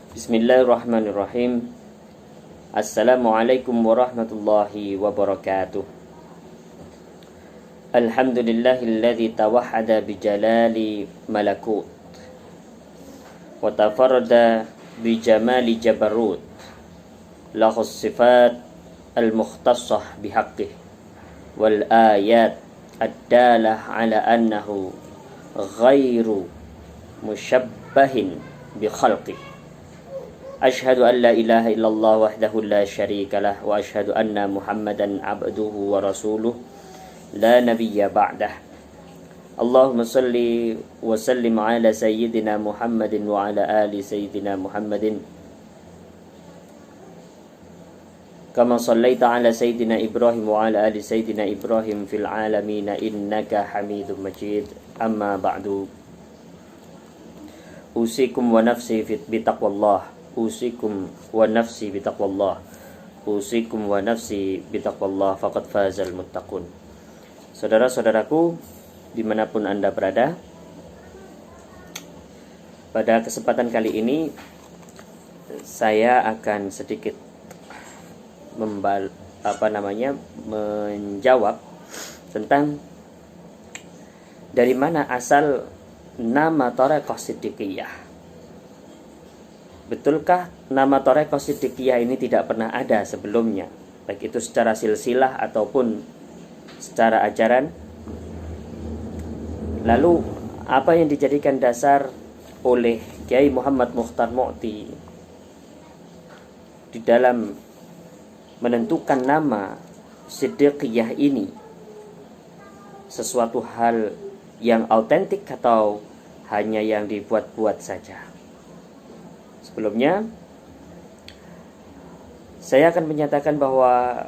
Bismillahirrahmanirrahim. Assalamualaikum warahmatullahi wabarakatuh. Alhamdulillahilladzi tawahhada bijalali malakut wa tafarrada bijamali jabarut, lahus sifat al-mukhtassah bihaqqih wal ayat ad-dalah ala annahu ghairu musyabbahin bi khalqih. Asyhadu an la ilaha illallah wahdahu la syarika lah wa asyhadu anna Muhammadan abduhu wa rasuluh la nabiyya ba'dah. Allahumma salli wa sallim ala sayyidina Muhammadin wa ala ali sayyidina Muhammadin kama sallaita ala sayyidina Ibrahim wa ala ali sayyidina Ibrahim fil alamin innaka Hamidum Majid. Amma ba'du. Usikum wa nafsi bitaqwallah. Usikum wa nafsi bitaqwallah. Usikum wa nafsi bitaqwallah faqad fazal muttaqun. Saudara-saudaraku dimanapun Anda berada, pada kesempatan kali ini saya akan sedikit menjawab tentang dari mana asal nama Thariqah Shiddiqiyah. Betulkah nama Thariqah Shiddiqiyah ini tidak pernah ada sebelumnya, baik itu secara silsilah ataupun secara ajaran? Lalu apa yang dijadikan dasar oleh Kiai Muhammad Mukhtar Mu'ti di dalam menentukan nama Shiddiqiyah ini? Sesuatu hal yang autentik atau hanya yang dibuat-buat saja? Sebelumnya, saya akan menyatakan bahwa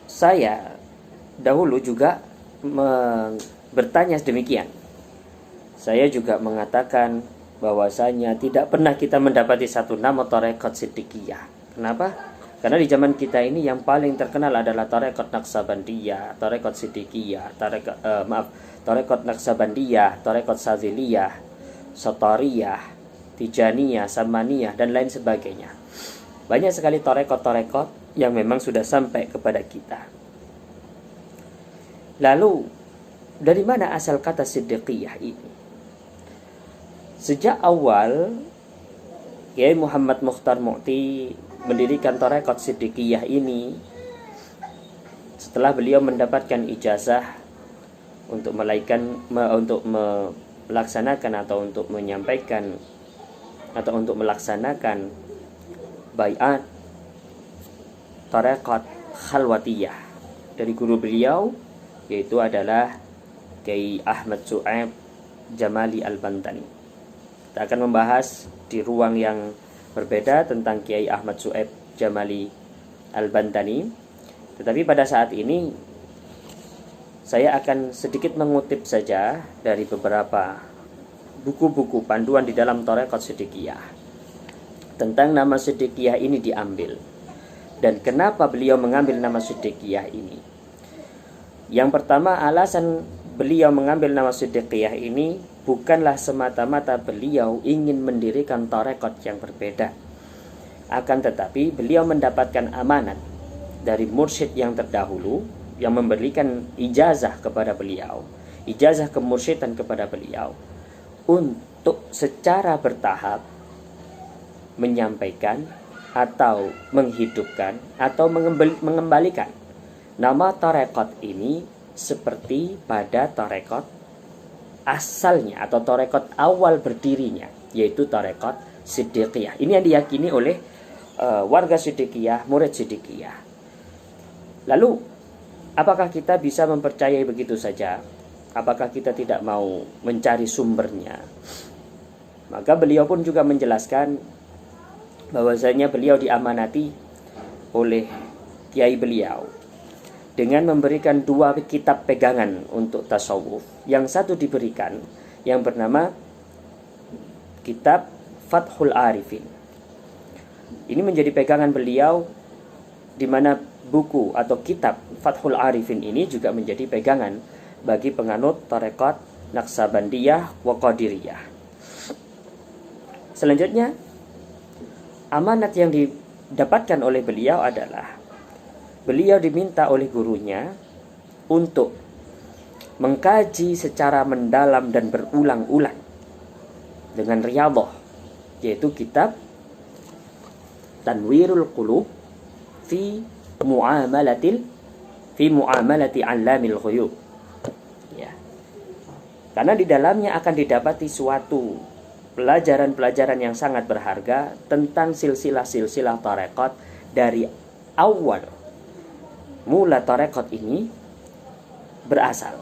saya dahulu juga bertanya demikian. Saya juga mengatakan bahwasanya tidak pernah kita mendapati satu nama Thariqah Shiddiqiyah. Kenapa? Karena di zaman kita ini yang paling terkenal adalah Thariqah Naqsabandiyah, Thariqah Shiddiqiyah, Thariqah Naqsabandiyah, Thariqah Sadziliyah, Satariyah, Tijaniyah, Samaniyah, dan lain sebagainya. Banyak sekali thariqat-thariqat yang memang sudah sampai kepada kita. Lalu, dari mana asal kata Shiddiqiyah ini? Sejak awal, Kiai Muhammad Mukhtar Mu'ti mendirikan thariqat Shiddiqiyah ini setelah beliau mendapatkan ijazah untuk melaksanakan atau untuk menyampaikan atau untuk melaksanakan baiat Thariqat Khalwatiyah dari guru beliau, yaitu adalah Kiai Ahmad Syu'aib Jamali Al-Bantani. Kita akan membahas di ruang yang berbeda tentang Kiai Ahmad Syu'aib Jamali Al-Bantani. Tetapi pada saat ini saya akan sedikit mengutip saja dari beberapa buku-buku panduan di dalam Thariqat Shiddiqiyah tentang nama Shiddiqiyah ini diambil dan kenapa beliau mengambil nama Shiddiqiyah ini. Yang pertama, alasan beliau mengambil nama Shiddiqiyah ini bukanlah semata-mata beliau ingin mendirikan thariqat yang berbeda, akan tetapi beliau mendapatkan amanat dari mursyid yang terdahulu yang memberikan ijazah kepada beliau, ijazah kemursyidan kepada beliau, untuk secara bertahap menyampaikan atau menghidupkan atau mengembalikan nama thariqat ini seperti pada thariqat asalnya atau thariqat awal berdirinya, yaitu thariqat Shiddiqiyah. Ini yang diyakini oleh warga Shiddiqiyah, murid Shiddiqiyah. Lalu, apakah kita bisa mempercayai begitu saja? Apakah kita tidak mau mencari sumbernya? Maka beliau pun juga menjelaskan bahwasanya beliau diamanati oleh kiai beliau dengan memberikan 2 kitab pegangan untuk tasawuf. Yang satu diberikan yang bernama kitab Fathul Arifin. Ini menjadi pegangan beliau, di mana buku atau kitab Fathul Arifin ini juga menjadi pegangan bagi penganut Thariqat Naqsabandiyah wa Qadiriyah. Selanjutnya amanat yang didapatkan oleh beliau adalah beliau diminta oleh gurunya untuk mengkaji secara mendalam dan berulang-ulang dengan riyadhah, yaitu kitab Tanwirul Qulub fi muamalati 'allamil ghuyub. Ya. Karena di dalamnya akan didapati suatu pelajaran-pelajaran yang sangat berharga tentang silsilah-silsilah tarekat dari awal mula tarekat ini berasal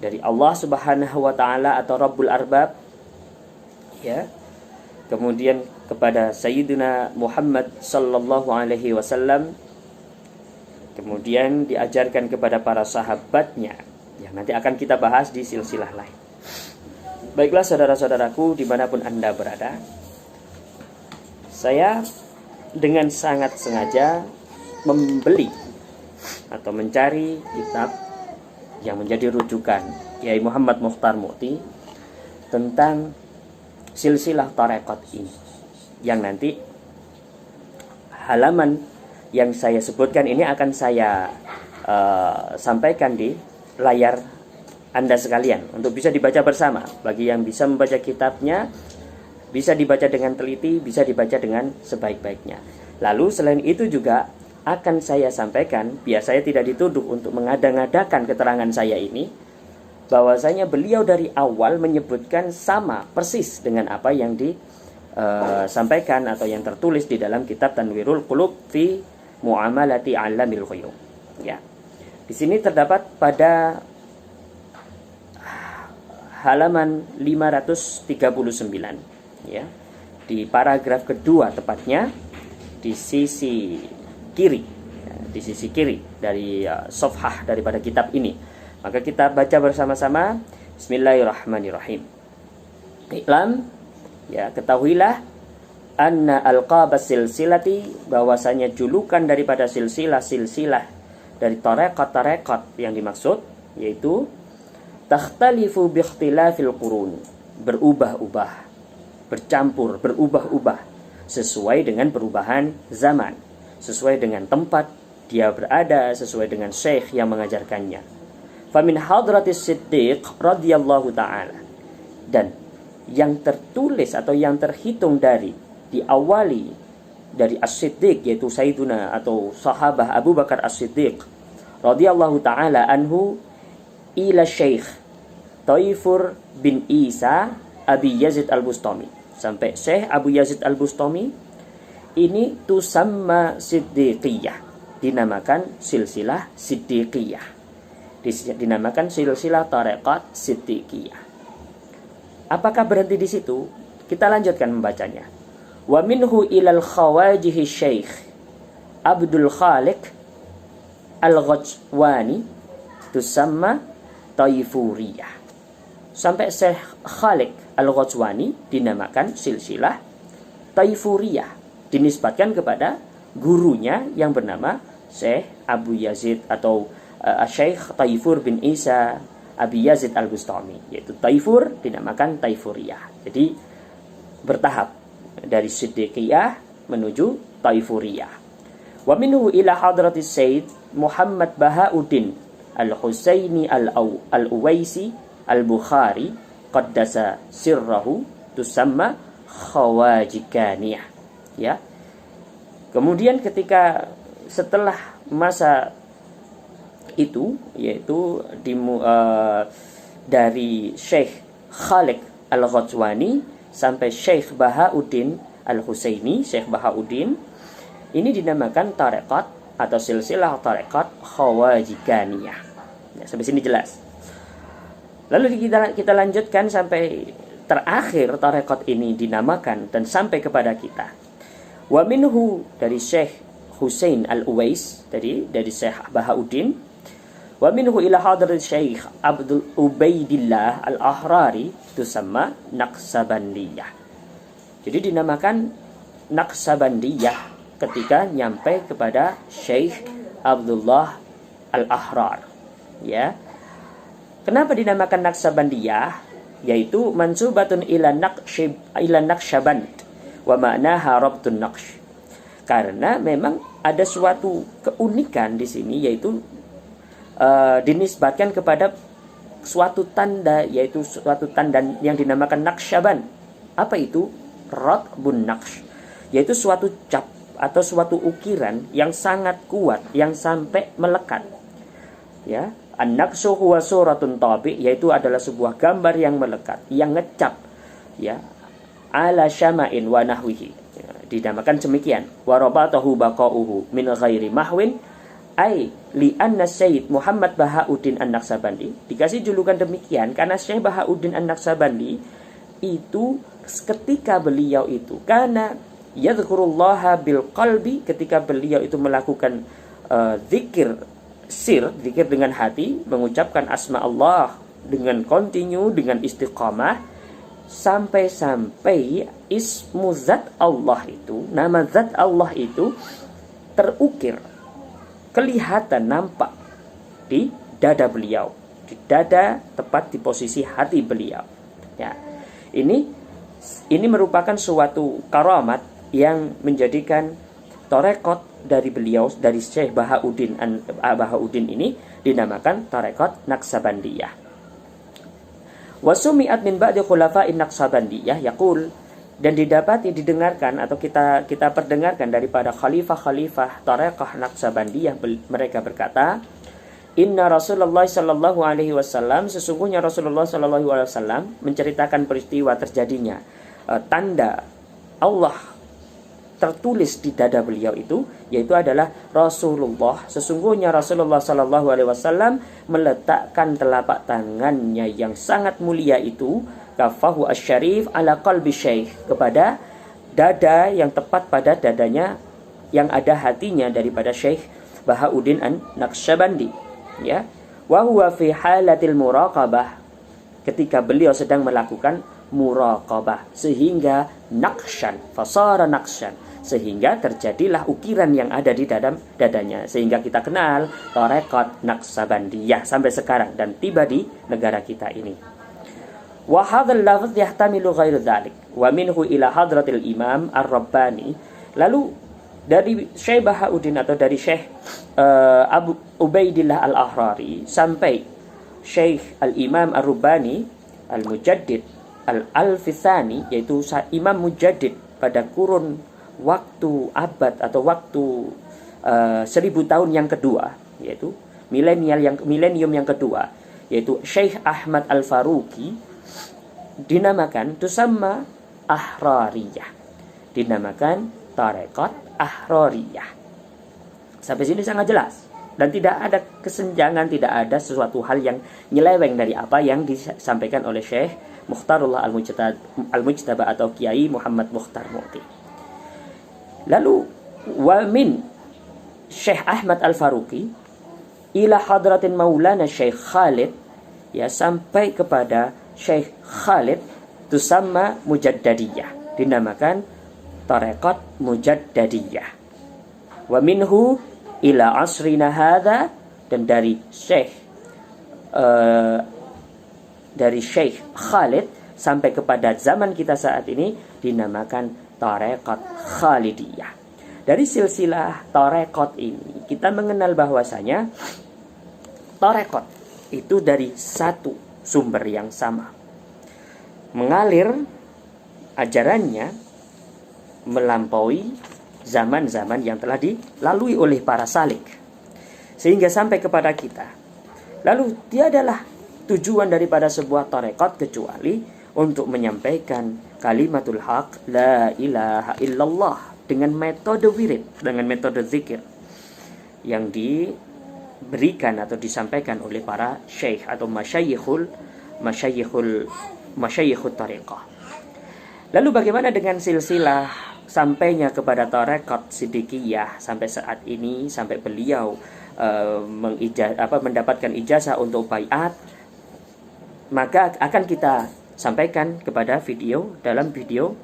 dari Allah Subhanahu wa taala atau Rabbul Arbab, ya. Kemudian kepada Sayyidina Muhammad sallallahu alaihi wasallam, kemudian diajarkan kepada para sahabatnya yang nanti akan kita bahas di silsilah lain. Baiklah saudara-saudaraku dimanapun Anda berada, saya dengan sangat sengaja membeli atau mencari kitab yang menjadi rujukan Kiai Muhammad Mukhtar Mukti tentang silsilah tarekat ini, yang nanti halaman yang saya sebutkan ini akan saya sampaikan di layar Anda sekalian untuk bisa dibaca bersama. Bagi yang bisa membaca kitabnya, bisa dibaca dengan teliti, bisa dibaca dengan sebaik-baiknya. Lalu selain itu juga akan saya sampaikan, biar saya tidak dituduh untuk mengada-ngadakan keterangan saya ini, bahwasanya beliau dari awal menyebutkan sama persis dengan apa yang disampaikan atau yang tertulis di dalam kitab Tanwirul Qulub fi muamalati 'allamil ghuyub. Ya. Di sini terdapat pada halaman 539, ya. Di paragraf kedua tepatnya di sisi kiri, ya, di sisi kiri dari safhah daripada kitab ini. Maka kita baca bersama-sama. Bismillahirrahmanirrahim. Iklam, ya, ketahuilah anna alqabas silsilati, bahwasanya julukan daripada silsilah-silsilah dari tarekat-tarekat yang dimaksud yaitu takhtalifu bi ikhtilafil qurun, berubah-ubah, bercampur, berubah-ubah sesuai dengan perubahan zaman, sesuai dengan tempat dia berada, sesuai dengan syekh yang mengajarkannya. Famin hadratis siddiq radhiyallahu ta'ala, dan yang tertulis atau yang terhitung dari diawali dari as-siddiq, yaitu Sayyiduna atau sahabah Abu Bakar as-Siddiq radhiyallahu ta'ala anhu, ila syekh Taifur bin Isa Abi Yazid al-Bustami, sampai Syekh Abu Yazid al-Bustami ini tusamma siddiqiyah, dinamakan silsilah siddiqiyah, dinamakan silsilah tarekat siddiqiyah. Apakah berhenti di situ? Kita lanjutkan membacanya. Wa minhu ilal khawajihi syekh Abdul Khaliq al-Ghajwani tusamma Taifuriyah, sampai Syekh Khaliq al-Ghajwani dinamakan silsilah Taifuriyah, dinisbatkan kepada gurunya yang bernama Syekh Abu Yazid atau Syekh Taifur bin Isa Abi Yazid al-Bustami, yaitu Taifur dinamakan Taifuriyah. Jadi bertahap dari Siddiqiyah menuju Taifuriyah. Wa minhu ila hadratis Sayyid Muhammad Bahauddin al-Husaini al-Uwaisi al-Bukhari qaddasa sirrahu tusamma Khawajikaniyah. Ya. Kemudian ketika setelah masa itu, yaitu dari Syekh Khaliq al-Ghajwani sampai Syekh Bahauddin al-Husaini, Syekh Bahauddin ini dinamakan tarekat atau silsilah tarekat Khawajikaniyah. Ya, sampai sini jelas. Lalu kita lanjutkan sampai terakhir tarekat ini dinamakan dan sampai kepada kita. Wa minhu, dari Syekh Husain al-Uwais, dari Syekh Bahauddin. Wa minhu ila hadrat Syekh Abdul Ubaidillah al-Ahrari tusamma Naqsabandiyah. Jadi dinamakan Naqsabandiyah ketika nyampe kepada Syekh Abdullah al-Ahrar. Ya. Kenapa dinamakan Naqsabandiyah? Yaitu mansubatun ila Naqsyaband wa ma'naha rabtun naqsh. Karena memang ada suatu keunikan di sini, yaitu dinisbatkan kepada suatu tanda, yaitu suatu tanda yang dinamakan naqsyaban. Apa itu? Ratbun naqsh, yaitu suatu cap atau suatu ukiran yang sangat kuat, yang sampai melekat. Ya, an-naqshu huwa suratun tabi, yaitu adalah sebuah gambar yang melekat, yang ngecap, ya, ala syama'in wa nahwihi. Ya, dinamakan demikian. Wa rabatahu baqa'uhu min ghairi mahwin, ai li anna Syekh Muhammad Bahauddin An-Naqsabandi, dikasih julukan demikian karena Syekh Bahauddin An-Naqsabandi itu ketika beliau itu karena yadhkurullaha bil qalbi, ketika beliau itu melakukan zikir dengan hati, mengucapkan asma Allah dengan kontinu, dengan istiqamah, sampai ismu zat Allah itu, nama zat Allah itu terukir, kelihatan, nampak di dada beliau, di dada, tepat di posisi hati beliau. Ya, ini merupakan suatu karamat yang menjadikan tarekat dari beliau, dari Syekh Bahauddin ini dinamakan tarekat Naqsabandiyah. Wasumi'at min ba'di khulafa'in Naqsabandiyah yaqul, dan didengarkan atau kita perdengarkan daripada khalifah-khalifah tarekah Naqsabandiyah, mereka berkata, inna Rasulullah sallallahu alaihi wasallam, sesungguhnya Rasulullah sallallahu alaihi wasallam menceritakan peristiwa terjadinya tanda Allah tertulis di dada beliau itu, yaitu adalah Rasulullah, sesungguhnya Rasulullah sallallahu alaihi wasallam meletakkan telapak tangannya yang sangat mulia itu, kafahu asyarif ala qalbi syekh, kepada dada yang tepat pada dadanya yang ada hatinya daripada Syekh Bahauddin An-Naqsabandi, ya. Wa huwa fi halatil muraqabah, ketika beliau sedang melakukan muraqabah, sehingga naqsyan, fasara naqsyan, sehingga terjadilah ukiran yang ada di dalam dadanya, sehingga kita kenal tarekat Naqsabandiyah sampai sekarang dan tiba di negara kita ini. Wa hadzal lafz yahtamilu ghairu dzalik wa minhu ila hadratil Imam Ar-Rabbani. Lalu dari Syekh Bahauddin atau dari Syekh Abu Ubaidillah Al-Ahrari sampai Syekh Al-Imam Ar-Rabbani Al-Mujaddid Al-Alfithani, yaitu Imam Mujaddid pada kurun waktu abad atau waktu 1000 tahun yang kedua, yaitu milenium yang kedua, yaitu Syekh Ahmad Al-Faruqi, dinamakan tusamma Ahrariyah, dinamakan tarekat Ahrariyah. Sampai sini sangat jelas dan tidak ada kesenjangan, tidak ada sesuatu hal yang nyeleweng dari apa yang disampaikan oleh Syekh Mukhtarullah Al-Mujtaba atau Kiai Muhammad Mukhtar Mu'ti. Lalu wa min Syekh Ahmad Al-Faruqi ila hadratin Maulana Syekh Khalid, ya, sampai kepada Syekh Khalid, tusamma Mujaddadiyah, dinamakan tarekat Mujaddadiyah. Wa minhu ila asrina hadha, dan dari Syekh Khalid sampai kepada zaman kita saat ini dinamakan tarekat Khalidiyah. Dari silsilah tarekat ini kita mengenal bahwasanya tarekat itu dari satu sumber yang sama, mengalir ajarannya melampaui zaman-zaman yang telah dilalui oleh para salik sehingga sampai kepada kita. Lalu tiadalah tujuan daripada sebuah tarekat kecuali untuk menyampaikan kalimatul haq, la ilaha illallah, dengan metode wirid, dengan metode zikir yang diberikan atau disampaikan oleh para syekh atau masyayikhul tarekat. Lalu bagaimana dengan silsilah sampainya kepada tarekat Siddiqiyah sampai saat ini, sampai beliau mendapatkan ijazah untuk baiat? Maka akan kita sampaikan kepada dalam video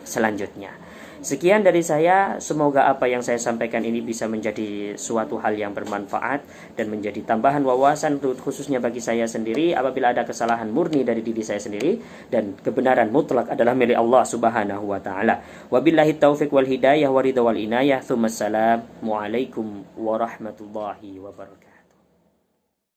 selanjutnya. Sekian dari saya, semoga apa yang saya sampaikan ini bisa menjadi suatu hal yang bermanfaat dan menjadi tambahan wawasan khususnya bagi saya sendiri apabila ada kesalahan murni dari diri saya sendiri, dan kebenaran mutlak adalah milik Allah Subhanahu wa taala. Wabillahi taufiq wal hidayah wa ridha wal inayah. Tsumma assalamu alaikum warahmatullahi wabarakatuh.